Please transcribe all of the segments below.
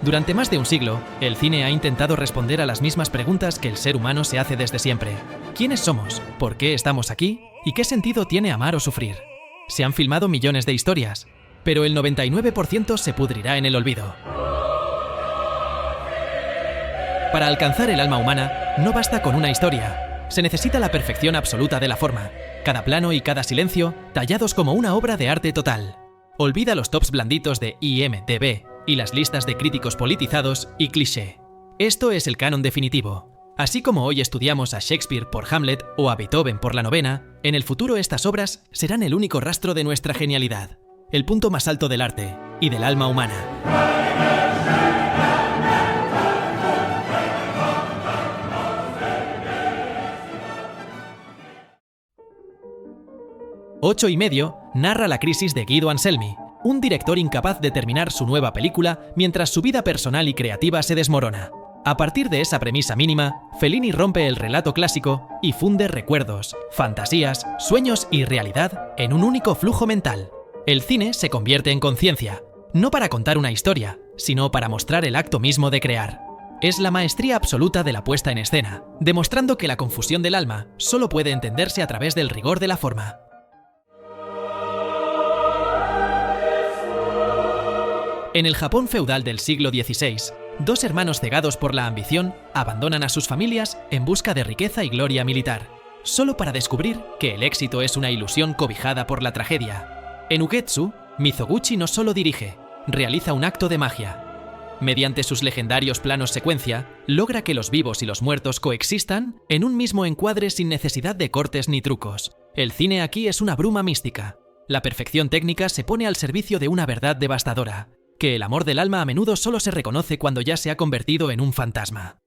Durante más de un siglo, el cine ha intentado responder a las mismas preguntas que el ser humano se hace desde siempre. ¿Quiénes somos? ¿Por qué estamos aquí? ¿Y qué sentido tiene amar o sufrir? Se han filmado millones de historias, pero el 99% se pudrirá en el olvido. Para alcanzar el alma humana, no basta con una historia. Se necesita la perfección absoluta de la forma. Cada plano y cada silencio, tallados como una obra de arte total. Olvida los tops blanditos de IMDb y las listas de críticos politizados y cliché. Esto es el canon definitivo. Así como hoy estudiamos a Shakespeare por Hamlet o a Beethoven por la novena, en el futuro estas obras serán el único rastro de nuestra genialidad, el punto más alto del arte y del alma humana. 8 y medio narra la crisis de Guido Anselmi, un director incapaz de terminar su nueva película mientras su vida personal y creativa se desmorona. A partir de esa premisa mínima, Fellini rompe el relato clásico y funde recuerdos, fantasías, sueños y realidad en un único flujo mental. El cine se convierte en conciencia, no para contar una historia, sino para mostrar el acto mismo de crear. Es la maestría absoluta de la puesta en escena, demostrando que la confusión del alma solo puede entenderse a través del rigor de la forma. En el Japón feudal del siglo XVI, dos hermanos cegados por la ambición abandonan a sus familias en busca de riqueza y gloria militar, solo para descubrir que el éxito es una ilusión cobijada por la tragedia. En Ugetsu, Mizoguchi no solo dirige, realiza un acto de magia. Mediante sus legendarios planos secuencia, logra que los vivos y los muertos coexistan en un mismo encuadre sin necesidad de cortes ni trucos. El cine aquí es una bruma mística. La perfección técnica se pone al servicio de una verdad devastadora, que el amor del alma a menudo solo se reconoce cuando ya se ha convertido en un fantasma.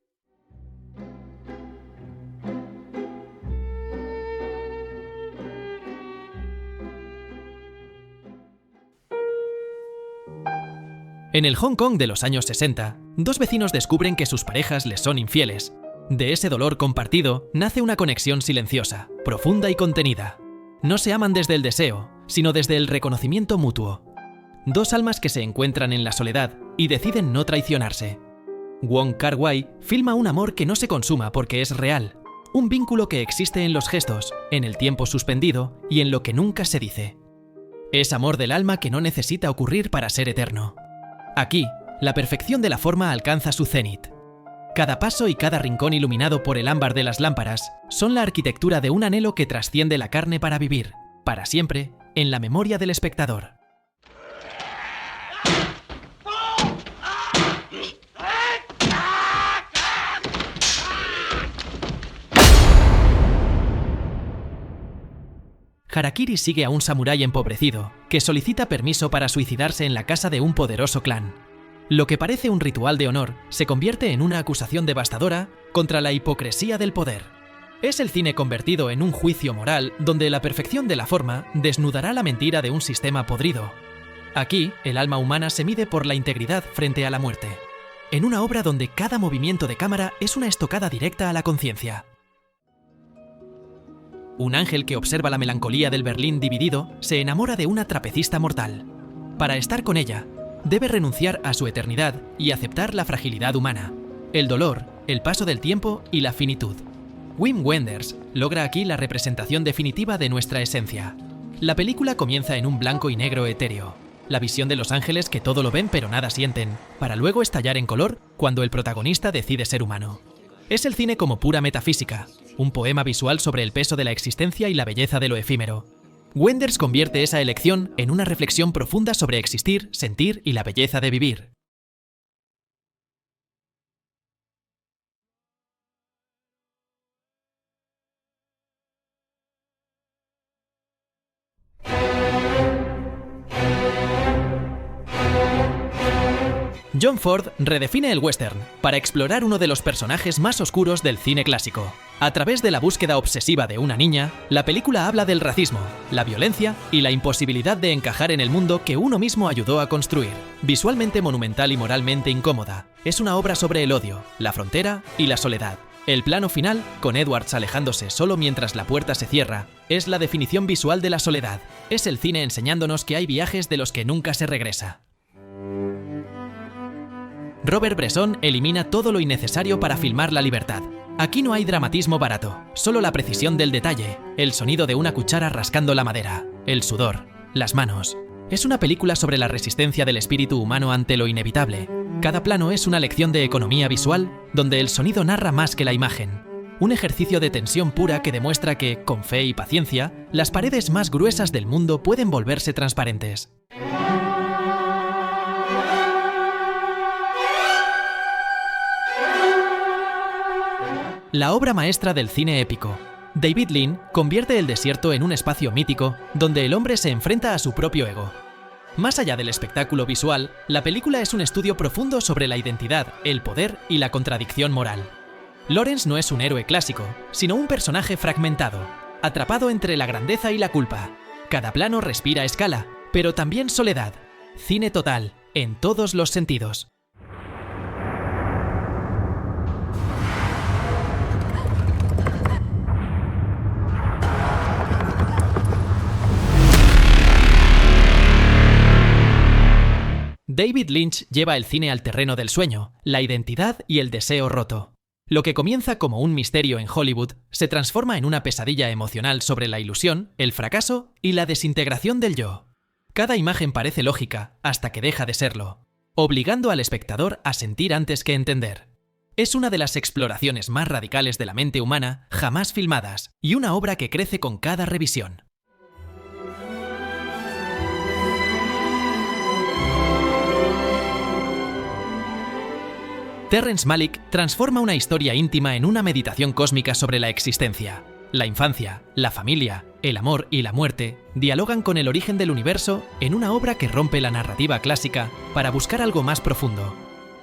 En el Hong Kong de los años 60, dos vecinos descubren que sus parejas les son infieles. De ese dolor compartido nace una conexión silenciosa, profunda y contenida. No se aman desde el deseo, sino desde el reconocimiento mutuo. Dos almas que se encuentran en la soledad y deciden no traicionarse. Wong Kar-wai filma un amor que no se consuma porque es real, un vínculo que existe en los gestos, en el tiempo suspendido y en lo que nunca se dice. Es amor del alma que no necesita ocurrir para ser eterno. Aquí, la perfección de la forma alcanza su cenit. Cada paso y cada rincón iluminado por el ámbar de las lámparas son la arquitectura de un anhelo que trasciende la carne para vivir, para siempre, en la memoria del espectador. Harakiri sigue a un samurái empobrecido, que solicita permiso para suicidarse en la casa de un poderoso clan. Lo que parece un ritual de honor se convierte en una acusación devastadora contra la hipocresía del poder. Es el cine convertido en un juicio moral donde la perfección de la forma desnudará la mentira de un sistema podrido. Aquí, el alma humana se mide por la integridad frente a la muerte. En una obra donde cada movimiento de cámara es una estocada directa a la conciencia. Un ángel que observa la melancolía del Berlín dividido se enamora de una trapecista mortal. Para estar con ella, debe renunciar a su eternidad y aceptar la fragilidad humana, el dolor, el paso del tiempo y la finitud. Wim Wenders logra aquí la representación definitiva de nuestra esencia. La película comienza en un blanco y negro etéreo, la visión de los ángeles que todo lo ven pero nada sienten, para luego estallar en color cuando el protagonista decide ser humano. Es el cine como pura metafísica, un poema visual sobre el peso de la existencia y la belleza de lo efímero. Wenders convierte esa elección en una reflexión profunda sobre existir, sentir y la belleza de vivir. John Ford redefine el western para explorar uno de los personajes más oscuros del cine clásico. A través de la búsqueda obsesiva de una niña, la película habla del racismo, la violencia y la imposibilidad de encajar en el mundo que uno mismo ayudó a construir. Visualmente monumental y moralmente incómoda, es una obra sobre el odio, la frontera y la soledad. El plano final, con Edwards alejándose solo mientras la puerta se cierra, es la definición visual de la soledad. Es el cine enseñándonos que hay viajes de los que nunca se regresa. Robert Bresson elimina todo lo innecesario para filmar la libertad. Aquí no hay dramatismo barato, solo la precisión del detalle, el sonido de una cuchara rascando la madera, el sudor, las manos. Es una película sobre la resistencia del espíritu humano ante lo inevitable. Cada plano es una lección de economía visual, donde el sonido narra más que la imagen. Un ejercicio de tensión pura que demuestra que, con fe y paciencia, las paredes más gruesas del mundo pueden volverse transparentes. La obra maestra del cine épico. David Lean convierte el desierto en un espacio mítico donde el hombre se enfrenta a su propio ego. Más allá del espectáculo visual, la película es un estudio profundo sobre la identidad, el poder y la contradicción moral. Lawrence no es un héroe clásico, sino un personaje fragmentado, atrapado entre la grandeza y la culpa. Cada plano respira escala, pero también soledad. Cine total, en todos los sentidos. David Lynch lleva el cine al terreno del sueño, la identidad y el deseo roto. Lo que comienza como un misterio en Hollywood se transforma en una pesadilla emocional sobre la ilusión, el fracaso y la desintegración del yo. Cada imagen parece lógica hasta que deja de serlo, obligando al espectador a sentir antes que entender. Es una de las exploraciones más radicales de la mente humana jamás filmadas y una obra que crece con cada revisión. Terrence Malick transforma una historia íntima en una meditación cósmica sobre la existencia. La infancia, la familia, el amor y la muerte dialogan con el origen del universo en una obra que rompe la narrativa clásica para buscar algo más profundo.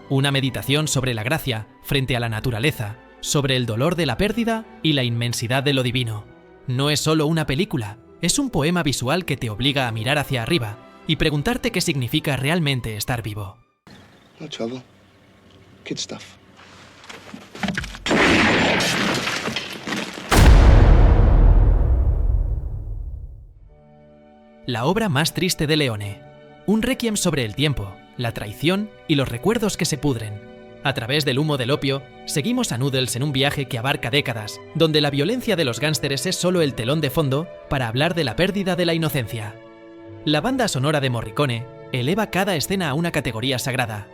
Una meditación sobre la gracia frente a la naturaleza, sobre el dolor de la pérdida y la inmensidad de lo divino. No es solo una película, es un poema visual que te obliga a mirar hacia arriba y preguntarte qué significa realmente estar vivo. No trouble. Kid stuff. La obra más triste de Leone. Un requiem sobre el tiempo, la traición y los recuerdos que se pudren. A través del humo del opio, seguimos a Noodles en un viaje que abarca décadas, donde la violencia de los gángsteres es solo el telón de fondo para hablar de la pérdida de la inocencia. La banda sonora de Morricone eleva cada escena a una categoría sagrada.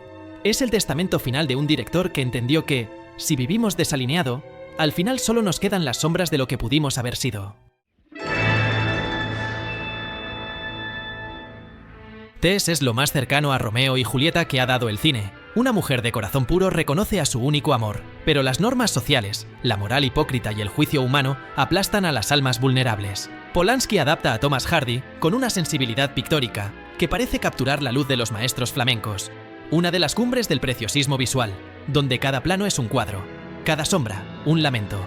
Es el testamento final de un director que entendió que, si vivimos desalineado, al final solo nos quedan las sombras de lo que pudimos haber sido. Tess es lo más cercano a Romeo y Julieta que ha dado el cine. Una mujer de corazón puro reconoce a su único amor, pero las normas sociales, la moral hipócrita y el juicio humano aplastan a las almas vulnerables. Polanski adapta a Thomas Hardy con una sensibilidad pictórica que parece capturar la luz de los maestros flamencos. Una de las cumbres del preciosismo visual, donde cada plano es un cuadro, cada sombra, un lamento.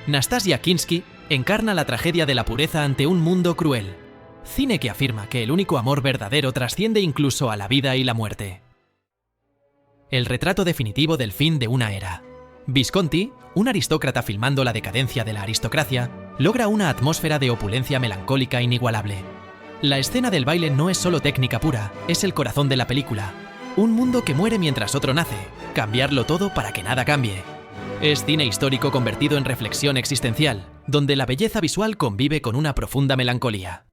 Nastasia Kinski encarna la tragedia de la pureza ante un mundo cruel. Cine que afirma que el único amor verdadero trasciende incluso a la vida y la muerte. El retrato definitivo del fin de una era. Visconti, un aristócrata filmando la decadencia de la aristocracia, logra una atmósfera de opulencia melancólica inigualable. La escena del baile no es solo técnica pura, es el corazón de la película. Un mundo que muere mientras otro nace, cambiarlo todo para que nada cambie. Es cine histórico convertido en reflexión existencial, donde la belleza visual convive con una profunda melancolía.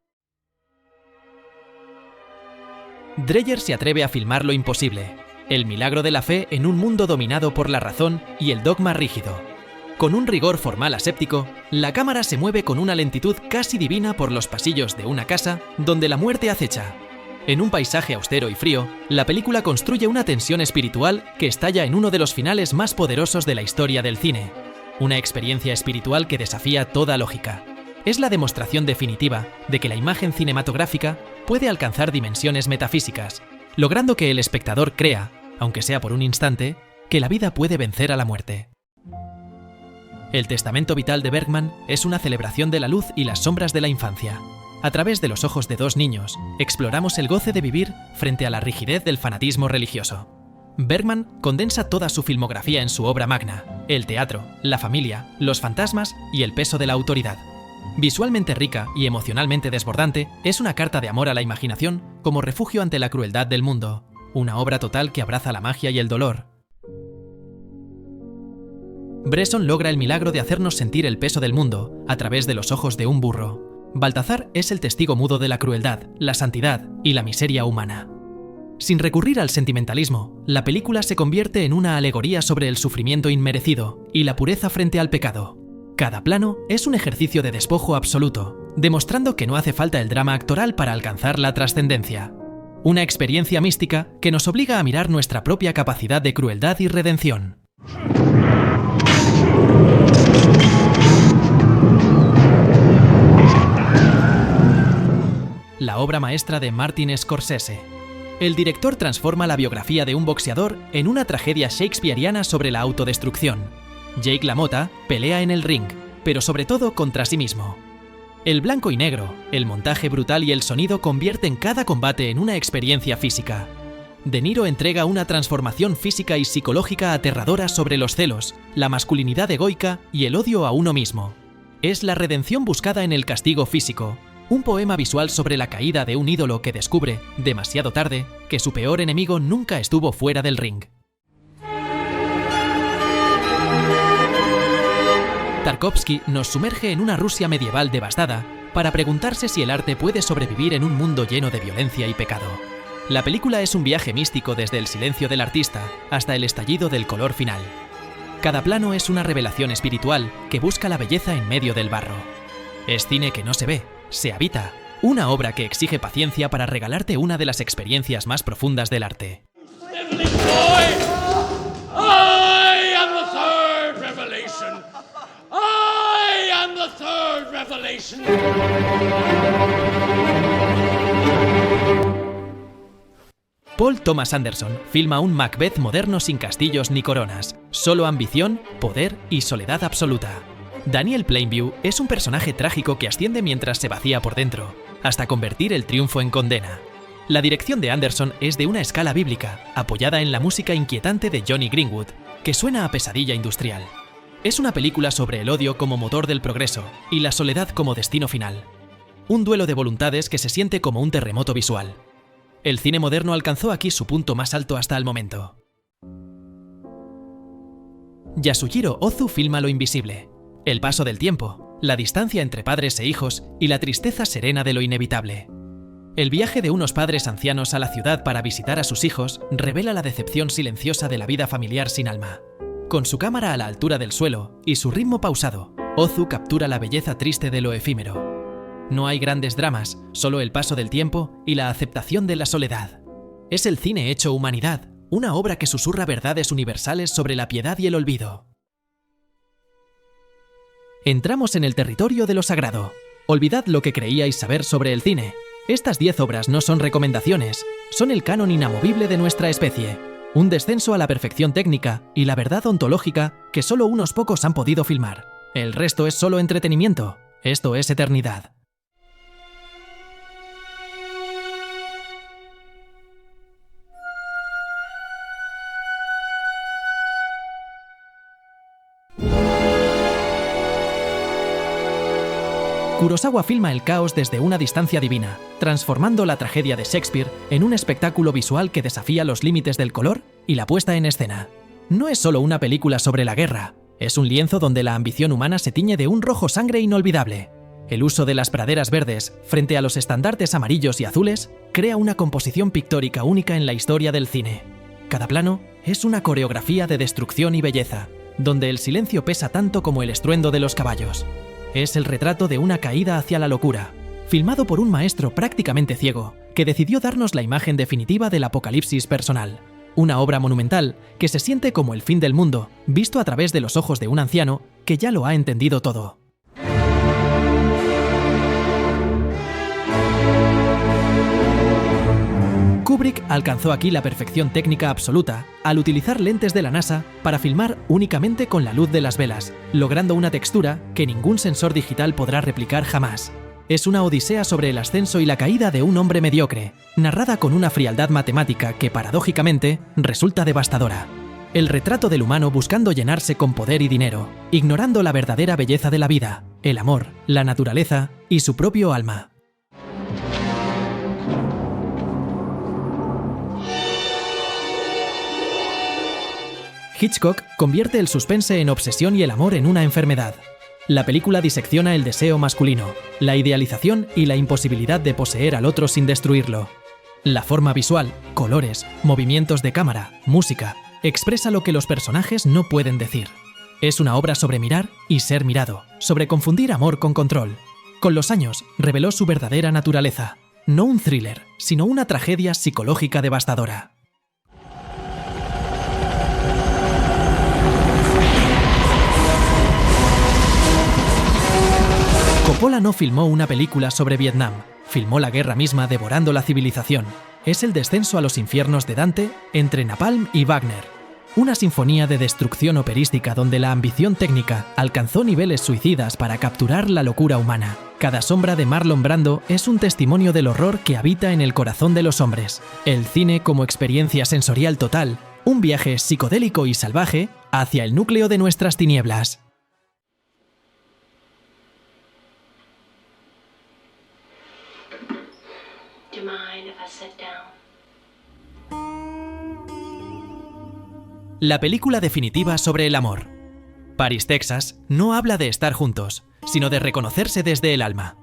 Dreyer se atreve a filmar lo imposible, el milagro de la fe en un mundo dominado por la razón y el dogma rígido. Con un rigor formal aséptico, la cámara se mueve con una lentitud casi divina por los pasillos de una casa donde la muerte acecha. En un paisaje austero y frío, la película construye una tensión espiritual que estalla en uno de los finales más poderosos de la historia del cine. Una experiencia espiritual que desafía toda lógica. Es la demostración definitiva de que la imagen cinematográfica puede alcanzar dimensiones metafísicas, logrando que el espectador crea, aunque sea por un instante, que la vida puede vencer a la muerte. El testamento vital de Bergman es una celebración de la luz y las sombras de la infancia. A través de los ojos de dos niños, exploramos el goce de vivir frente a la rigidez del fanatismo religioso. Bergman condensa toda su filmografía en su obra magna: el teatro, la familia, los fantasmas y el peso de la autoridad. Visualmente rica y emocionalmente desbordante, es una carta de amor a la imaginación como refugio ante la crueldad del mundo. una obra total que abraza la magia y el dolor. Bresson logra el milagro de hacernos sentir el peso del mundo a través de los ojos de un burro. Balthazar es el testigo mudo de la crueldad, la santidad y la miseria humana. Sin recurrir al sentimentalismo, la película se convierte en una alegoría sobre el sufrimiento inmerecido y la pureza frente al pecado. Cada plano es un ejercicio de despojo absoluto, demostrando que no hace falta el drama actoral para alcanzar la trascendencia. Una experiencia mística que nos obliga a mirar nuestra propia capacidad de crueldad y redención. La obra maestra de Martin Scorsese. El director transforma la biografía de un boxeador en una tragedia shakespeariana sobre la autodestrucción. Jake LaMotta pelea en el ring, pero sobre todo contra sí mismo. El blanco y negro, el montaje brutal y el sonido convierten cada combate en una experiencia física. De Niro entrega una transformación física y psicológica aterradora sobre los celos, la masculinidad egoica y el odio a uno mismo. Es la redención buscada en el castigo físico, un poema visual sobre la caída de un ídolo que descubre, demasiado tarde, que su peor enemigo nunca estuvo fuera del ring. Tarkovsky nos sumerge en una Rusia medieval devastada para preguntarse si el arte puede sobrevivir en un mundo lleno de violencia y pecado. La película es un viaje místico desde el silencio del artista hasta el estallido del color final. Cada plano es una revelación espiritual que busca la belleza en medio del barro. Es cine que no se ve, se habita, una obra que exige paciencia para regalarte una de las experiencias más profundas del arte. Paul Thomas Anderson filma un Macbeth moderno sin castillos ni coronas, solo ambición, poder y soledad absoluta. Daniel Plainview es un personaje trágico que asciende mientras se vacía por dentro, hasta convertir el triunfo en condena. La dirección de Anderson es de una escala bíblica, apoyada en la música inquietante de Johnny Greenwood, que suena a pesadilla industrial. Es una película sobre el odio como motor del progreso y la soledad como destino final. Un duelo de voluntades que se siente como un terremoto visual. El cine moderno alcanzó aquí su punto más alto hasta el momento. Yasujiro Ozu filma lo invisible. El paso del tiempo, la distancia entre padres e hijos y la tristeza serena de lo inevitable. El viaje de unos padres ancianos a la ciudad para visitar a sus hijos revela la decepción silenciosa de la vida familiar sin alma. Con su cámara a la altura del suelo y su ritmo pausado, Ozu captura la belleza triste de lo efímero. No hay grandes dramas, solo el paso del tiempo y la aceptación de la soledad. Es el cine hecho humanidad, una obra que susurra verdades universales sobre la piedad y el olvido. Entramos en el territorio de lo sagrado. Olvidad lo que creíais saber sobre el cine. Estas 10 obras no son recomendaciones, son el canon inamovible de nuestra especie. Un descenso a la perfección técnica y la verdad ontológica que solo unos pocos han podido filmar. El resto es solo entretenimiento. Esto es eternidad. Kurosawa filma el caos desde una distancia divina, transformando la tragedia de Shakespeare en un espectáculo visual que desafía los límites del color y la puesta en escena. No es solo una película sobre la guerra, es un lienzo donde la ambición humana se tiñe de un rojo sangre inolvidable. El uso de las praderas verdes frente a los estandartes amarillos y azules crea una composición pictórica única en la historia del cine. Cada plano es una coreografía de destrucción y belleza, donde el silencio pesa tanto como el estruendo de los caballos. Es el retrato de una caída hacia la locura, filmado por un maestro prácticamente ciego, que decidió darnos la imagen definitiva del apocalipsis personal. Una obra monumental que se siente como el fin del mundo, visto a través de los ojos de un anciano que ya lo ha entendido todo. Kubrick alcanzó aquí la perfección técnica absoluta al utilizar lentes de la NASA para filmar únicamente con la luz de las velas, logrando una textura que ningún sensor digital podrá replicar jamás. Es una odisea sobre el ascenso y la caída de un hombre mediocre, narrada con una frialdad matemática que, paradójicamente, resulta devastadora. El retrato del humano buscando llenarse con poder y dinero, ignorando la verdadera belleza de la vida, el amor, la naturaleza y su propio alma. Hitchcock convierte el suspense en obsesión y el amor en una enfermedad. La película disecciona el deseo masculino, la idealización y la imposibilidad de poseer al otro sin destruirlo. La forma visual, colores, movimientos de cámara, música, expresa lo que los personajes no pueden decir. Es una obra sobre mirar y ser mirado, sobre confundir amor con control. Con los años, reveló su verdadera naturaleza. No un thriller, sino una tragedia psicológica devastadora. Coppola no filmó una película sobre Vietnam, filmó la guerra misma devorando la civilización. Es el descenso a los infiernos de Dante entre Napalm y Wagner. Una sinfonía de destrucción operística donde la ambición técnica alcanzó niveles suicidas para capturar la locura humana. Cada sombra de Marlon Brando es un testimonio del horror que habita en el corazón de los hombres. El cine como experiencia sensorial total, un viaje psicodélico y salvaje hacia el núcleo de nuestras tinieblas. Do you mind if I sit down? La película definitiva sobre el amor. Paris, Texas, no habla de estar juntos, sino de reconocerse desde el alma.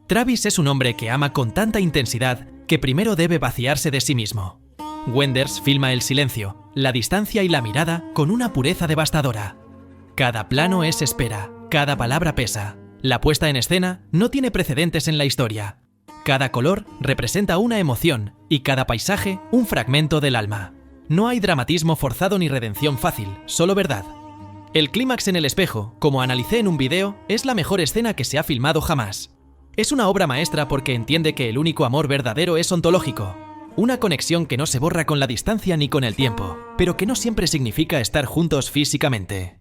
Travis es un hombre que ama con tanta intensidad que primero debe vaciarse de sí mismo. Wenders filma el silencio, la distancia y la mirada con una pureza devastadora. Cada plano es espera, cada palabra pesa. La puesta en escena no tiene precedentes en la historia. Cada color representa una emoción y cada paisaje un fragmento del alma. No hay dramatismo forzado ni redención fácil, solo verdad. El clímax en el espejo, como analicé en un video, es la mejor escena que se ha filmado jamás. Es una obra maestra porque entiende que el único amor verdadero es ontológico. Una conexión que no se borra con la distancia ni con el tiempo, pero que no siempre significa estar juntos físicamente.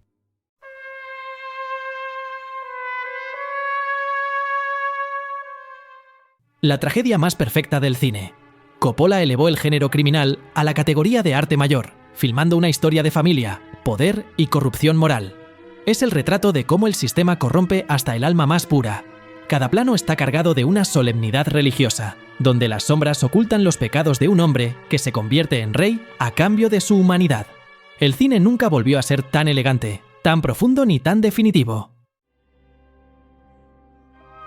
La tragedia más perfecta del cine. Coppola elevó el género criminal a la categoría de arte mayor, filmando una historia de familia, poder y corrupción moral. Es el retrato de cómo el sistema corrompe hasta el alma más pura. Cada plano está cargado de una solemnidad religiosa, donde las sombras ocultan los pecados de un hombre que se convierte en rey a cambio de su humanidad. El cine nunca volvió a ser tan elegante, tan profundo ni tan definitivo.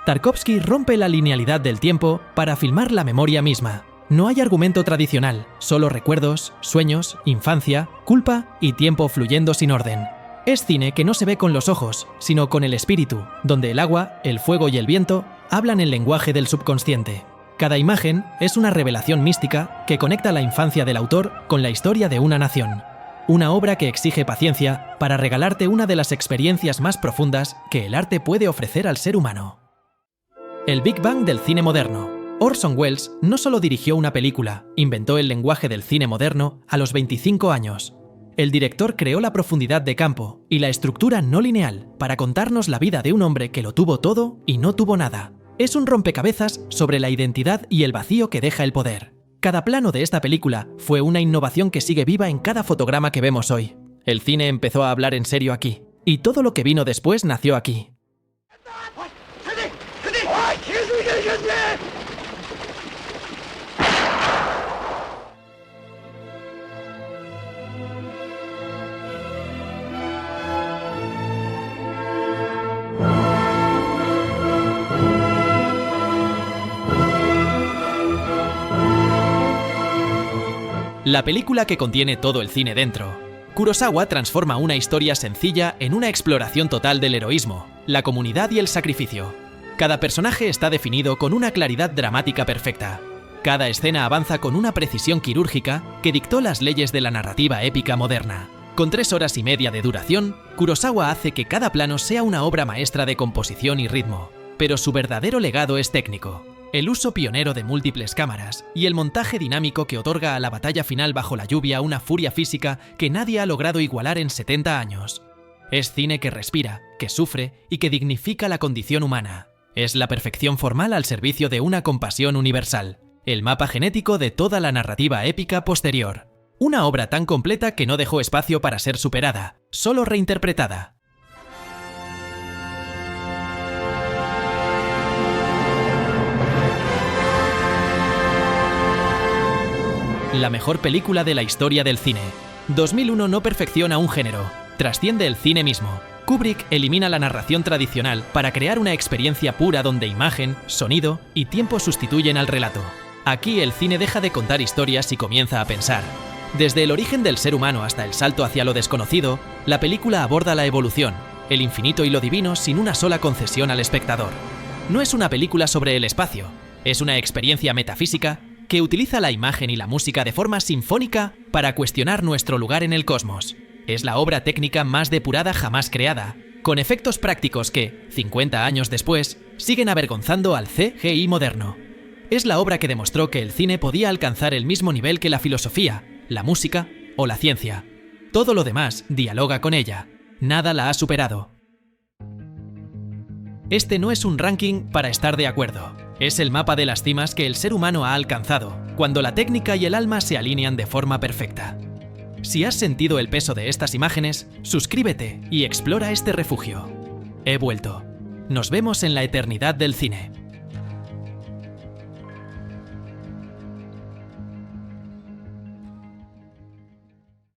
Tarkovsky rompe la linealidad del tiempo para filmar la memoria misma. No hay argumento tradicional, solo recuerdos, sueños, infancia, culpa y tiempo fluyendo sin orden. Es cine que no se ve con los ojos, sino con el espíritu, donde el agua, el fuego y el viento hablan el lenguaje del subconsciente. Cada imagen es una revelación mística que conecta la infancia del autor con la historia de una nación. Una obra que exige paciencia para regalarte una de las experiencias más profundas que el arte puede ofrecer al ser humano. El Big Bang del cine moderno. Orson Welles no solo dirigió una película, inventó el lenguaje del cine moderno a los 25 años. El director creó la profundidad de campo y la estructura no lineal para contarnos la vida de un hombre que lo tuvo todo y no tuvo nada. Es un rompecabezas sobre la identidad y el vacío que deja el poder. Cada plano de esta película fue una innovación que sigue viva en cada fotograma que vemos hoy. El cine empezó a hablar en serio aquí, y todo lo que vino después nació aquí. La película que contiene todo el cine dentro. Kurosawa transforma una historia sencilla en una exploración total del heroísmo, la comunidad y el sacrificio. Cada personaje está definido con una claridad dramática perfecta. Cada escena avanza con una precisión quirúrgica que dictó las leyes de la narrativa épica moderna. Con 3 horas y media de duración, Kurosawa hace que cada plano sea una obra maestra de composición y ritmo. Pero su verdadero legado es técnico. El uso pionero de múltiples cámaras y el montaje dinámico que otorga a la batalla final bajo la lluvia una furia física que nadie ha logrado igualar en 70 años. Es cine que respira, que sufre y que dignifica la condición humana. Es la perfección formal al servicio de una compasión universal, el mapa genético de toda la narrativa épica posterior. Una obra tan completa que no dejó espacio para ser superada, solo reinterpretada. La mejor película de la historia del cine. 2001 no perfecciona un género, trasciende el cine mismo. Kubrick elimina la narración tradicional para crear una experiencia pura donde imagen, sonido y tiempo sustituyen al relato. Aquí el cine deja de contar historias y comienza a pensar. Desde el origen del ser humano hasta el salto hacia lo desconocido, la película aborda la evolución, el infinito y lo divino sin una sola concesión al espectador. No es una película sobre el espacio, es una experiencia metafísica que utiliza la imagen y la música de forma sinfónica para cuestionar nuestro lugar en el cosmos. Es la obra técnica más depurada jamás creada, con efectos prácticos que, 50 años después, siguen avergonzando al CGI moderno. Es la obra que demostró que el cine podía alcanzar el mismo nivel que la filosofía, la música o la ciencia. Todo lo demás dialoga con ella. Nada la ha superado. Este no es un ranking para estar de acuerdo. Es el mapa de las cimas que el ser humano ha alcanzado, cuando la técnica y el alma se alinean de forma perfecta. Si has sentido el peso de estas imágenes, suscríbete y explora este refugio. He vuelto. Nos vemos en la eternidad del cine.